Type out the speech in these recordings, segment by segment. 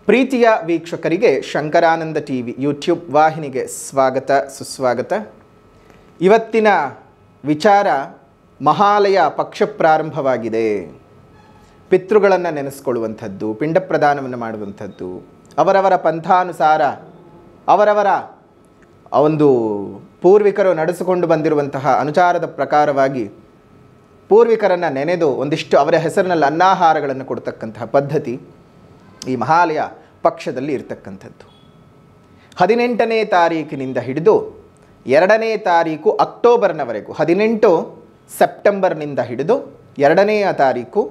ಪ್ರೀತಿಯ ವೀಕ್ಷಕರಿಗೆ Shankaranand TV YouTube ವಾಹಿನಿಗೆ ಸ್ವಾಗತ ಸುಸ್ವಾಗತ. ಇವತ್ತಿನ ವಿಚಾರ ಮಹಾಲಯ ಪಕ್ಷ ಪ್ರಾರಂಭವಾಗಿದೆ. ಪಿತೃಗಳನ್ನು ನೆನೆಸ್ಕೊಳ್ಳುವಂಥದ್ದು, ಪಿಂಡ ಪ್ರದಾನವನ್ನು ಮಾಡುವಂಥದ್ದು, ಅವರವರ ಪಂಥಾನುಸಾರ ಅವರವರ ಒಂದು ಪೂರ್ವಿಕರು ನಡೆಸಿಕೊಂಡು ಬಂದಿರುವಂತಹ ಅನುಚಾರದ ಪ್ರಕಾರವಾಗಿ ಪೂರ್ವಿಕರನ್ನು ನೆನೆದು ಒಂದಿಷ್ಟು ಅವರ ಹೆಸರಿನಲ್ಲಿ ಅನ್ನಾಹಾರಗಳನ್ನು ಕೊಡ್ತಕ್ಕಂತಹ ಪದ್ಧತಿ ಈ ಮಹಾಲಯ ಪಕ್ಷದಲ್ಲಿ ಇರತಕ್ಕಂಥದ್ದು. 18ನೇ ತಾರೀಕಿನಿಂದ ಹಿಡಿದು 2ನೇ ತಾರೀಕು ಅಕ್ಟೋಬರ್ನವರೆಗೂ, 18 ಸೆಪ್ಟೆಂಬರ್ನಿಂದ ಹಿಡಿದು 2ನೇ ತಾರೀಕು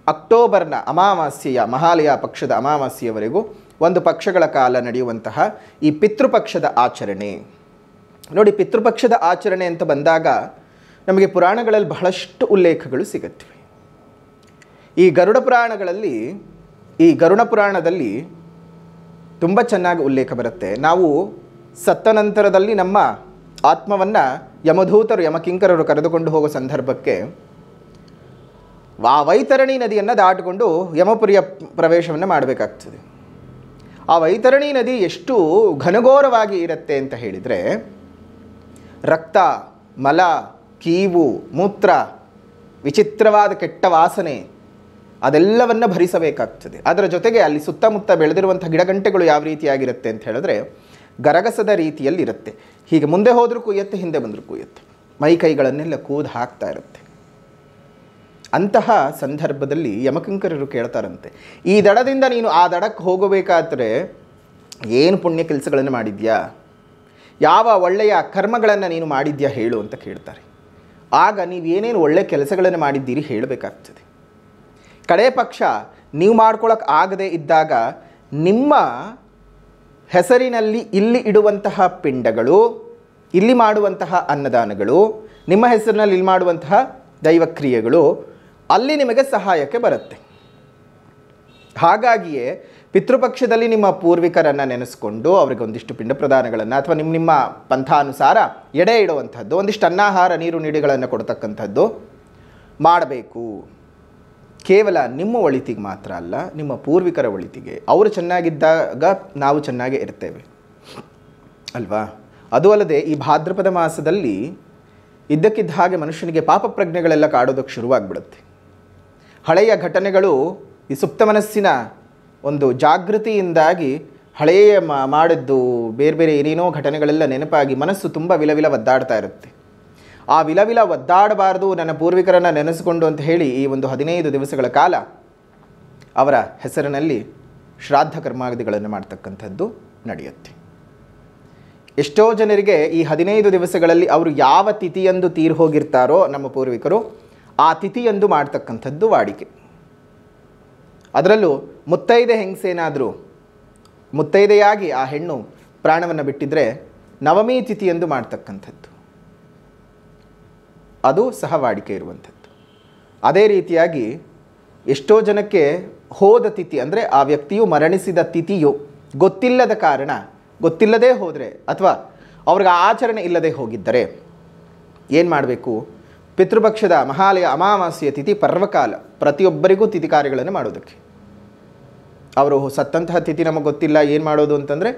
ಅಕ್ಟೋಬರ್ನ ಅಮಾವಾಸ್ಯೆಯ ಮಹಾಲಯ ಪಕ್ಷದ ಅಮಾವಾಸ್ಯೆಯವರೆಗೂ ಒಂದು ಪಕ್ಷಗಳ ಕಾಲ ನಡೆಯುವಂತಹ ಈ ಪಿತೃಪಕ್ಷದ ಆಚರಣೆ. ನೋಡಿ, ಪಿತೃಪಕ್ಷದ ಆಚರಣೆ ಅಂತ ಬಂದಾಗ ನಮಗೆ ಪುರಾಣಗಳಲ್ಲಿ ಬಹಳಷ್ಟು ಉಲ್ಲೇಖಗಳು ಸಿಗುತ್ತವೆ. ಈ ಗರುಡ ಪುರಾಣದಲ್ಲಿ ತುಂಬ ಚೆನ್ನಾಗಿ ಉಲ್ಲೇಖ ಬರುತ್ತೆ. ನಾವು ಸತ್ತ ನಂತರದಲ್ಲಿ ನಮ್ಮ ಆತ್ಮವನ್ನು ಯಮಧೂತರು ಯಮಕಿಂಕರರು ಕರೆದುಕೊಂಡು ಹೋಗೋ ಸಂದರ್ಭಕ್ಕೆ ಆ ವೈತರಣಿ ನದಿಯನ್ನು ದಾಟಿಕೊಂಡು ಯಮಪುರಿಯ ಪ್ರವೇಶವನ್ನು ಮಾಡಬೇಕಾಗ್ತದೆ. ಆ ವೈತರಣಿ ನದಿ ಎಷ್ಟು ಘನಘೋರವಾಗಿ ಇರುತ್ತೆ ಅಂತ ಹೇಳಿದರೆ, ರಕ್ತ, ಮಲ, ಕೀವು, ಮೂತ್ರ, ವಿಚಿತ್ರವಾದ ಕೆಟ್ಟ ವಾಸನೆ ಅದೆಲ್ಲವನ್ನು ಭರಿಸಬೇಕಾಗ್ತದೆ. ಅದರ ಜೊತೆಗೆ ಅಲ್ಲಿ ಸುತ್ತಮುತ್ತ ಬೆಳೆದಿರುವಂಥ ಗಿಡಗಂಟೆಗಳು ಯಾವ ರೀತಿಯಾಗಿರುತ್ತೆ ಅಂತ ಹೇಳಿದ್ರೆ ಗರಗಸದ ರೀತಿಯಲ್ಲಿ ಇರುತ್ತೆ. ಹೀಗೆ ಮುಂದೆ ಹೋದರೂ ಕುಯ್ಯತ್ತೆ, ಹಿಂದೆ ಬಂದರೂ ಕುಯ್ಯತ್ತೆ, ಮೈ ಕೈಗಳನ್ನೆಲ್ಲ ಕೂದು ಹಾಕ್ತಾ ಇರುತ್ತೆ. ಅಂತಹ ಸಂದರ್ಭದಲ್ಲಿ ಯಮಕಿಂಕರರು ಕೇಳ್ತಾರಂತೆ, ಈ ದಡದಿಂದ ನೀನು ಆ ದಡಕ್ಕೆ ಹೋಗಬೇಕಾದ್ರೆ ಏನು ಪುಣ್ಯ ಕೆಲಸಗಳನ್ನು ಮಾಡಿದ್ಯಾ, ಯಾವ ಒಳ್ಳೆಯ ಕರ್ಮಗಳನ್ನು ನೀನು ಮಾಡಿದ್ಯಾ ಹೇಳು ಅಂತ ಕೇಳ್ತಾರೆ. ಆಗ ನೀವೇನೇನು ಒಳ್ಳೆಯ ಕೆಲಸಗಳನ್ನು ಮಾಡಿದ್ದೀರಿ ಹೇಳಬೇಕಾಗ್ತದೆ. ಕಡೆ ಪಕ್ಷ ನೀವು ಮಾಡ್ಕೊಳ್ಳೋಕೆ ಆಗದೇ ಇದ್ದಾಗ ನಿಮ್ಮ ಹೆಸರಿನಲ್ಲಿ ಇಲ್ಲಿ ಇಡುವಂತಹ ಪಿಂಡಗಳು, ಇಲ್ಲಿ ಮಾಡುವಂತಹ ಅನ್ನದಾನಗಳು, ನಿಮ್ಮ ಹೆಸರಿನಲ್ಲಿ ಇಲ್ಲಿ ಮಾಡುವಂತಹ ದೈವಕ್ರಿಯೆಗಳು ಅಲ್ಲಿ ನಿಮಗೆ ಸಹಾಯಕ್ಕೆ ಬರುತ್ತೆ. ಹಾಗಾಗಿಯೇ ಪಿತೃಪಕ್ಷದಲ್ಲಿ ನಿಮ್ಮ ಪೂರ್ವಿಕರನ್ನು ನೆನೆಸ್ಕೊಂಡು ಅವರಿಗೆ ಒಂದಿಷ್ಟು ಪಿಂಡ ಪ್ರದಾನಗಳನ್ನು ಅಥವಾ ನಿಮ್ಮ ಪಂಥಾನುಸಾರ ಎಡೆ ಇಡುವಂಥದ್ದು, ಒಂದಿಷ್ಟು ಅನ್ನಾಹಾರ ನೀರು ನಿಡಿಗಳನ್ನು ಕೊಡ್ತಕ್ಕಂಥದ್ದು ಮಾಡಬೇಕು. ಕೇವಲ ನಿಮ್ಮ ಒಳಿತಿಗೆ ಮಾತ್ರ ಅಲ್ಲ, ನಿಮ್ಮ ಪೂರ್ವಿಕರ ಒಳಿತಿಗೆ. ಅವರು ಚೆನ್ನಾಗಿದ್ದಾಗ ನಾವು ಚೆನ್ನಾಗೇ ಇರ್ತೇವೆ ಅಲ್ವಾ? ಅದು ಅಲ್ಲದೆ ಈ ಭಾದ್ರಪದ ಮಾಸದಲ್ಲಿ ಇದ್ದಕ್ಕಿದ್ದ ಹಾಗೆ ಮನುಷ್ಯನಿಗೆ ಪಾಪ ಪ್ರಜ್ಞೆಗಳೆಲ್ಲ ಕಾಡೋದಕ್ಕೆ ಶುರುವಾಗ್ಬಿಡುತ್ತೆ. ಹಳೆಯ ಘಟನೆಗಳು ಈ ಸುಪ್ತ ಮನಸ್ಸಿನ ಒಂದು ಜಾಗೃತಿಯಿಂದಾಗಿ ಹಳೆಯ ಮಾಡಿದ್ದು ಬೇರೆ ಬೇರೆ ಏನೇನೋ ಘಟನೆಗಳೆಲ್ಲ ನೆನಪಾಗಿ ಮನಸ್ಸು ತುಂಬ ವಿಲವಿಲ ಒದ್ದಾಡ್ತಾ ಇರುತ್ತೆ. ಆ ವಿಲವಿಲ ಒದ್ದಾಡಬಾರ್ದು, ನನ್ನ ಪೂರ್ವಿಕರನ್ನು ನೆನೆಸಿಕೊಂಡು ಅಂತ ಹೇಳಿ ಈ ಒಂದು 15 ದಿವಸಗಳ ಕಾಲ ಅವರ ಹೆಸರಿನಲ್ಲಿ ಶ್ರಾದ್ದ ಕರ್ಮಾದಿಗಳನ್ನು ಮಾಡ್ತಕ್ಕಂಥದ್ದು ನಡೆಯುತ್ತೆ. ಎಷ್ಟೋ ಜನರಿಗೆ ಈ 15 ದಿವಸಗಳಲ್ಲಿ ಅವರು ಯಾವ ತಿಥಿಯಂದು ತೀರು ಹೋಗಿರ್ತಾರೋ ನಮ್ಮ ಪೂರ್ವಿಕರು, ಆ ತಿಥಿಯಂದು ಮಾಡ್ತಕ್ಕಂಥದ್ದು ವಾಡಿಕೆ. ಅದರಲ್ಲೂ ಮುತ್ತೈದೆ ಹೆಂಗಸೇನಾದರೂ ಮುತ್ತೈದೆಯಾಗಿ ಆ ಹೆಣ್ಣು ಪ್ರಾಣವನ್ನು ಬಿಟ್ಟಿದ್ರೆ ನವಮಿ ತಿಥಿಯಂದು ಮಾಡ್ತಕ್ಕಂಥದ್ದು ಅದು ಸಹ ವಾಡಿಕೆ ಇರುವಂಥದ್ದು. ಅದೇ ರೀತಿಯಾಗಿ ಎಷ್ಟೋ ಜನಕ್ಕೆ ಹೋದ ತಿಥಿ ಅಂದರೆ ಆ ವ್ಯಕ್ತಿಯು ಮರಣಿಸಿದ ತಿಥಿಯು ಗೊತ್ತಿಲ್ಲದ ಕಾರಣ, ಗೊತ್ತಿಲ್ಲದೇ ಹೋದರೆ ಅಥವಾ ಅವ್ರಿಗೆ ಆಚರಣೆ ಇಲ್ಲದೆ ಹೋಗಿದ್ದರೆ ಏನು ಮಾಡಬೇಕು? ಪಿತೃಪಕ್ಷದ ಮಹಾಲಯ ಅಮಾವಾಸ್ಯೆಯ ತಿಥಿ ಪರ್ವಕಾಲ, ಪ್ರತಿಯೊಬ್ಬರಿಗೂ ತಿಥಿ ಕಾರ್ಯಗಳನ್ನು ಮಾಡೋದಕ್ಕೆ. ಅವರು ಸತ್ತಂತಹ ತಿಥಿ ನಮಗೆ ಗೊತ್ತಿಲ್ಲ, ಏನು ಮಾಡೋದು ಅಂತಂದರೆ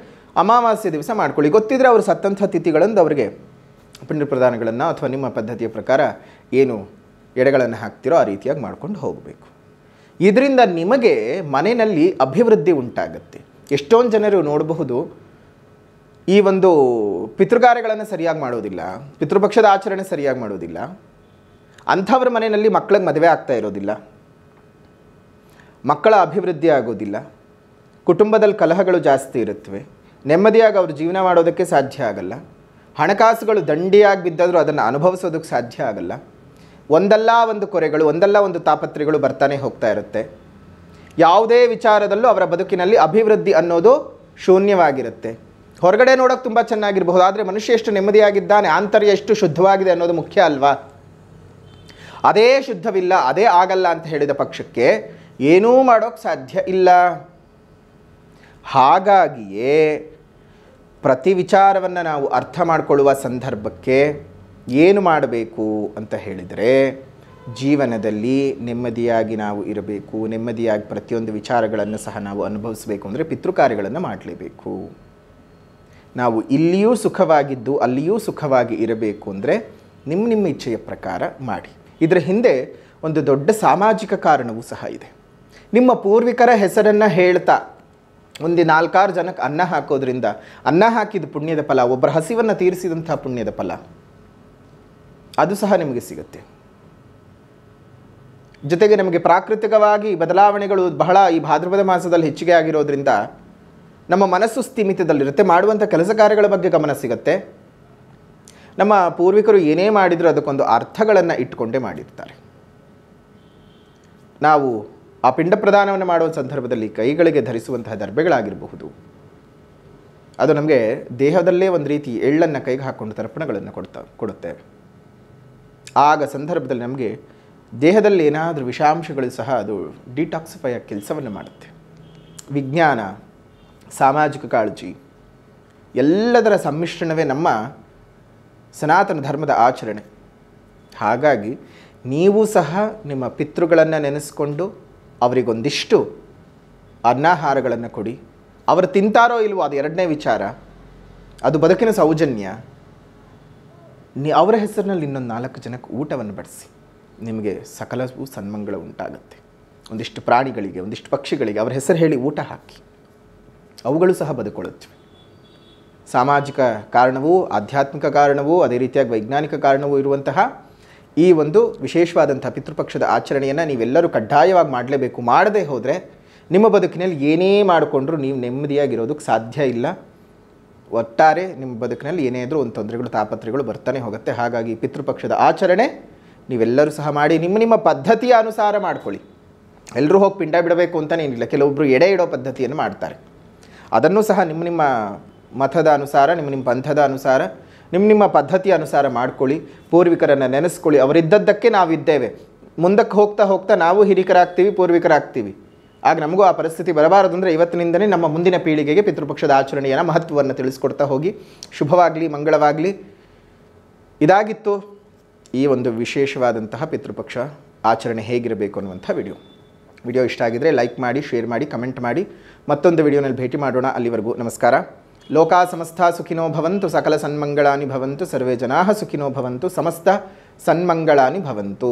ಅಮಾವಾಸ್ಯೆ ದಿವಸ ಮಾಡ್ಕೊಳ್ಳಿ. ಗೊತ್ತಿದ್ದರೆ ಅವರು ಸತ್ತಂತಹ ತಿಥಿಗಳನ್ನು ಅವರಿಗೆ ಪಿಂಡ ಪ್ರದಾನಗಳನ್ನು ಅಥವಾ ನಿಮ್ಮ ಪದ್ಧತಿಯ ಪ್ರಕಾರ ಏನು ಎಡೆಗಳನ್ನು ಹಾಕ್ತಿರೋ ಆ ರೀತಿಯಾಗಿ ಮಾಡ್ಕೊಂಡು ಹೋಗಬೇಕು. ಇದರಿಂದ ನಿಮಗೆ ಮನೆಯಲ್ಲಿ ಅಭಿವೃದ್ಧಿ ಉಂಟಾಗುತ್ತೆ. ಎಷ್ಟೊಂದು ಜನರು ನೋಡಬಹುದು, ಈ ಒಂದು ಪಿತೃಕಾರ್ಯಗಳನ್ನು ಸರಿಯಾಗಿ ಮಾಡೋದಿಲ್ಲ, ಪಿತೃಪಕ್ಷದ ಆಚರಣೆ ಸರಿಯಾಗಿ ಮಾಡೋದಿಲ್ಲ, ಅಂಥವ್ರ ಮನೆಯಲ್ಲಿ ಮಕ್ಕಳಿಗೆ ಮದುವೆ ಆಗ್ತಾ ಇರೋದಿಲ್ಲ, ಮಕ್ಕಳ ಅಭಿವೃದ್ಧಿ ಆಗೋದಿಲ್ಲ, ಕುಟುಂಬದಲ್ಲಿ ಕಲಹಗಳು ಜಾಸ್ತಿ ಇರುತ್ತವೆ, ನೆಮ್ಮದಿಯಾಗಿ ಅವರು ಜೀವನ ಮಾಡೋದಕ್ಕೆ ಸಾಧ್ಯ ಆಗಲ್ಲ, ಹಣಕಾಸುಗಳು ದಂಡಿಯಾಗಿ ಬಿದ್ದಾದರೂ ಅದನ್ನು ಅನುಭವಿಸೋದಕ್ಕೆ ಸಾಧ್ಯ ಆಗಲ್ಲ, ಒಂದಲ್ಲ ಒಂದು ಕೊರೆಗಳು, ಒಂದಲ್ಲ ಒಂದು ತಾಪತ್ರೆಗಳು ಬರ್ತಾನೆ ಹೋಗ್ತಾ ಇರುತ್ತೆ. ಯಾವುದೇ ವಿಚಾರದಲ್ಲೂ ಅವರ ಬದುಕಿನಲ್ಲಿ ಅಭಿವೃದ್ಧಿ ಅನ್ನೋದು ಶೂನ್ಯವಾಗಿರುತ್ತೆ. ಹೊರಗಡೆ ನೋಡೋಕೆ ತುಂಬ ಚೆನ್ನಾಗಿರಬಹುದು, ಆದರೆ ಮನುಷ್ಯ ಎಷ್ಟು ನೆಮ್ಮದಿಯಾಗಿದ್ದಾನೆ, ಆಂತರ್ಯ ಎಷ್ಟು ಶುದ್ಧವಾಗಿದೆ ಅನ್ನೋದು ಮುಖ್ಯ ಅಲ್ವಾ? ಅದೇ ಶುದ್ಧವಿಲ್ಲ, ಅದೇ ಆಗಲ್ಲ ಅಂತ ಹೇಳಿದ ಪಕ್ಷಕ್ಕೆ ಏನೂ ಮಾಡೋಕ್ಕೆ ಸಾಧ್ಯ ಇಲ್ಲ. ಹಾಗಾಗಿಯೇ ಪ್ರತಿ ವಿಚಾರವನ್ನು ನಾವು ಅರ್ಥ ಮಾಡಿಕೊಳ್ಳುವ ಸಂದರ್ಭಕ್ಕೆ ಏನು ಮಾಡಬೇಕು ಅಂತ ಹೇಳಿದರೆ, ಜೀವನದಲ್ಲಿ ನೆಮ್ಮದಿಯಾಗಿ ನಾವು ಇರಬೇಕು, ನೆಮ್ಮದಿಯಾಗಿ ಪ್ರತಿಯೊಂದು ವಿಚಾರಗಳನ್ನು ಸಹ ನಾವು ಅನುಭವಿಸಬೇಕು ಅಂದರೆ ಪಿತೃಕಾರ್ಯಗಳನ್ನು ಮಾಡಲೇಬೇಕು. ನಾವು ಇಲ್ಲಿಯೂ ಸುಖವಾಗಿದ್ದು ಅಲ್ಲಿಯೂ ಸುಖವಾಗಿ ಇರಬೇಕು ಅಂದರೆ ನಿಮ್ಮ ಇಚ್ಛೆಯ ಪ್ರಕಾರ ಮಾಡಿ. ಇದರ ಹಿಂದೆ ಒಂದು ದೊಡ್ಡ ಸಾಮಾಜಿಕ ಕಾರಣವೂ ಸಹ ಇದೆ. ನಿಮ್ಮ ಪೂರ್ವಿಕರ ಹೆಸರನ್ನು ಹೇಳ್ತಾ ಒಂದು 4-6 ಜನಕ್ಕೆ ಅನ್ನ ಹಾಕೋದ್ರಿಂದ ಅನ್ನ ಹಾಕಿದ ಪುಣ್ಯದ ಫಲ, ಒಬ್ಬರ ಹಸಿವನ್ನು ತೀರಿಸಿದಂಥ ಪುಣ್ಯದ ಫಲ ಅದು ಸಹ ನಿಮಗೆ ಸಿಗುತ್ತೆ. ಜೊತೆಗೆ ನಮಗೆ ಪ್ರಾಕೃತಿಕವಾಗಿ ಬದಲಾವಣೆಗಳು ಬಹಳ ಈ ಭಾದ್ರಪದ ಮಾಸದಲ್ಲಿ ಹೆಚ್ಚಿಗೆ ಆಗಿರೋದ್ರಿಂದ ನಮ್ಮ ಮನಸ್ಸು ಸ್ಥಿಮಿತದಲ್ಲಿರುತ್ತೆ, ಮಾಡುವಂಥ ಕೆಲಸ ಕಾರ್ಯಗಳ ಬಗ್ಗೆ ಗಮನ ಸಿಗುತ್ತೆ. ನಮ್ಮ ಪೂರ್ವಿಕರು ಏನೇ ಮಾಡಿದರೂ ಅದಕ್ಕೊಂದು ಅರ್ಥಗಳನ್ನು ಇಟ್ಟುಕೊಂಡೇ ಮಾಡಿರ್ತಾರೆ. ನಾವು ಆ ಪಿಂಡ ಪ್ರದಾನವನ್ನು ಮಾಡುವ ಸಂದರ್ಭದಲ್ಲಿ ಕೈಗಳಿಗೆ ಧರಿಸುವಂತಹ ದರ್ಬೆಗಳಾಗಿರಬಹುದು, ಅದು ನಮಗೆ ದೇಹದಲ್ಲೇ ಒಂದು ರೀತಿ ಎಳ್ಳನ್ನು ಕೈಗೆ ಹಾಕ್ಕೊಂಡು ತರ್ಪಣಗಳನ್ನು ಕೊಡುತ್ತೇವೆ. ಆಗ ಸಂದರ್ಭದಲ್ಲಿ ನಮಗೆ ದೇಹದಲ್ಲಿ ಏನಾದರೂ ವಿಷಾಂಶಗಳು ಸಹ ಅದು ಡಿಟಾಕ್ಸಿಫೈ ಆಗಿ ಕೆಲಸವನ್ನು ಮಾಡುತ್ತೆ. ವಿಜ್ಞಾನ, ಸಾಮಾಜಿಕ ಕಾಳಜಿ ಎಲ್ಲದರ ಸಮ್ಮಿಶ್ರಣವೇ ನಮ್ಮ ಸನಾತನ ಧರ್ಮದ ಆಚರಣೆ. ಹಾಗಾಗಿ ನೀವು ಸಹ ನಿಮ್ಮ ಪಿತೃಗಳನ್ನು ನೆನೆಸ್ಕೊಂಡು ಅವರಿಗೊಂದಿಷ್ಟು ಅನ್ನಾಹಾರಗಳನ್ನು ಕೊಡಿ. ಅವರು ತಿಂತಾರೋ ಇಲ್ವೋ ಅದು ಎರಡನೇ ವಿಚಾರ, ಅದು ಬದುಕಿನ ಸೌಜನ್ಯ. ಅವರ ಹೆಸರಿನಲ್ಲಿ ಇನ್ನೊಂದು 4 ಜನಕ್ಕೆ ಊಟವನ್ನು ಬಡಿಸಿ, ನಿಮಗೆ ಸಕಲವೂ ಸನ್ಮಂಗಳ ಉಂಟಾಗುತ್ತೆ. ಒಂದಿಷ್ಟು ಪ್ರಾಣಿಗಳಿಗೆ, ಒಂದಿಷ್ಟು ಪಕ್ಷಿಗಳಿಗೆ ಅವರ ಹೆಸರು ಹೇಳಿ ಊಟ ಹಾಕಿ, ಅವುಗಳು ಸಹ ಬದುಕೊಳ್ಳುತ್ತವೆ. ಸಾಮಾಜಿಕ ಕಾರಣವೂ, ಆಧ್ಯಾತ್ಮಿಕ ಕಾರಣವೂ, ಅದೇ ರೀತಿಯಾಗಿ ವೈಜ್ಞಾನಿಕ ಕಾರಣವೂ ಇರುವಂತಹ ಈ ಒಂದು ವಿಶೇಷವಾದಂಥ ಪಿತೃಪಕ್ಷದ ಆಚರಣೆಯನ್ನು ನೀವೆಲ್ಲರೂ ಕಡ್ಡಾಯವಾಗಿ ಮಾಡಲೇಬೇಕು. ಮಾಡದೇ ಹೋದರೆ ನಿಮ್ಮ ಬದುಕಿನಲ್ಲಿ ಏನೇ ಮಾಡಿಕೊಂಡ್ರೂ ನೀವು ನೆಮ್ಮದಿಯಾಗಿರೋದಕ್ಕೆ ಸಾಧ್ಯ ಇಲ್ಲ. ಒಟ್ಟಾರೆ ನಿಮ್ಮ ಬದುಕಿನಲ್ಲಿ ಏನೇ ಇದ್ರೂ ಒಂದು ತೊಂದರೆಗಳು, ತಾಪತ್ರೆಗಳು ಬರ್ತಾನೆ ಹೋಗುತ್ತೆ. ಹಾಗಾಗಿ ಪಿತೃಪಕ್ಷದ ಆಚರಣೆ ನೀವೆಲ್ಲರೂ ಸಹ ಮಾಡಿ, ನಿಮ್ಮ ಪದ್ಧತಿಯ ಅನುಸಾರ ಮಾಡ್ಕೊಳ್ಳಿ. ಎಲ್ಲರೂ ಹೋಗಿ ಪಿಂಡ ಬಿಡಬೇಕು ಅಂತಲೇ ಏನಿಲ್ಲ. ಕೆಲವೊಬ್ಬರು ಎಡೆ ಇಡೋ ಪದ್ಧತಿಯನ್ನು ಮಾಡ್ತಾರೆ, ಅದನ್ನು ಸಹ ನಿಮ್ಮ ಮತದ ಅನುಸಾರ, ನಿಮ್ಮ ಪಂಥದ ಅನುಸಾರ, ನಿಮ್ಮ ಪದ್ಧತಿಯ ಅನುಸಾರ ಮಾಡ್ಕೊಳ್ಳಿ. ಪೂರ್ವಿಕರನ್ನು ನೆನೆಸ್ಕೊಳ್ಳಿ. ಅವರಿದ್ದದ್ದಕ್ಕೆ ನಾವಿದ್ದೇವೆ. ಮುಂದಕ್ಕೆ ಹೋಗ್ತಾ ಹೋಗ್ತಾ ನಾವು ಹಿರಿಕರಾಗ್ತೀವಿ, ಪೂರ್ವಿಕರಾಗ್ತೀವಿ. ಆಗ ನಮಗೂ ಆ ಪರಿಸ್ಥಿತಿ ಬರಬಾರದು ಅಂದರೆ ಇವತ್ತಿನಿಂದಲೇ ನಮ್ಮ ಮುಂದಿನ ಪೀಳಿಗೆಗೆ ಪಿತೃಪಕ್ಷದ ಆಚರಣೆಯ ಮಹತ್ವವನ್ನು ತಿಳಿಸ್ಕೊಡ್ತಾ ಹೋಗಿ. ಶುಭವಾಗಲಿ, ಮಂಗಳವಾಗಲಿ. ಇದಾಗಿತ್ತು ಈ ಒಂದು ವಿಶೇಷವಾದಂತಹ ಪಿತೃಪಕ್ಷ ಆಚರಣೆ ಹೇಗಿರಬೇಕು ಅನ್ನುವಂಥ ವಿಡಿಯೋ ಇಷ್ಟ ಆಗಿದರೆ ಲೈಕ್ ಮಾಡಿ, ಶೇರ್ ಮಾಡಿ, ಕಮೆಂಟ್ ಮಾಡಿ. ಮತ್ತೊಂದು ವಿಡಿಯೋನಲ್ಲಿ ಭೇಟಿ ಮಾಡೋಣ. ಅಲ್ಲಿವರೆಗೂ ನಮಸ್ಕಾರ. ಲೋಕಾ ಸಮಸ್ತ ಸುಖಿನೋ ಭವಂತು, ಸಕಲ ಸನ್ಮಂಗಳಾನಿ ಭವಂತು, ಸರ್ವೇ ಜನಾಃ ಸುಖಿನೋ ಭವಂತು, ಸಮಸ್ತ ಸನ್ಮಂಗಳಾನಿ ಭವಂತು.